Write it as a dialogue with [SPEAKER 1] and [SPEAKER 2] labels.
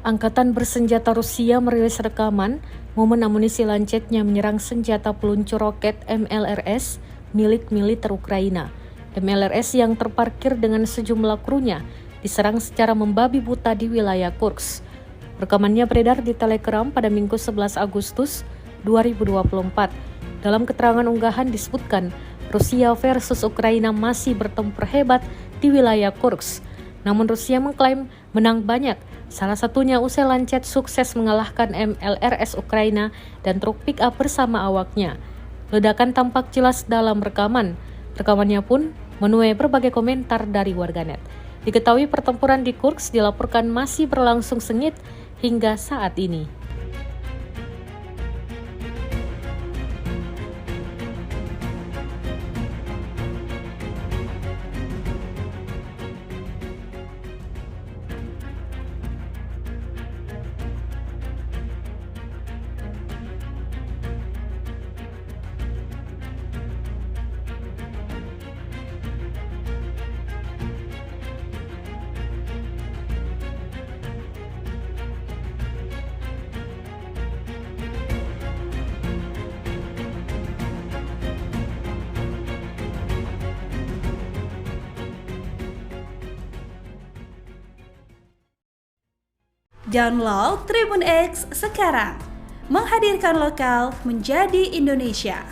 [SPEAKER 1] Angkatan bersenjata Rusia merilis rekaman momen amunisi lancetnya menyerang senjata peluncur roket MLRS milik militer Ukraina. MLRS yang terparkir dengan sejumlah krunya diserang secara membabi buta di wilayah Kursk. Rekamannya beredar di Telegram pada Minggu 11 Agustus 2024. Dalam keterangan unggahan disebutkan, Rusia versus Ukraina masih bertempur hebat di wilayah Kursk. Namun Rusia mengklaim menang banyak, salah satunya usai lancet sukses mengalahkan MLRS Ukraina dan truk pick-up bersama awaknya. Ledakan tampak jelas dalam rekaman. Rekamannya pun menuai berbagai komentar dari warganet. Diketahui pertempuran di Kursk dilaporkan masih berlangsung sengit hingga saat ini.
[SPEAKER 2] Download Tribun X sekarang, menghadirkan lokal menjadi Indonesia.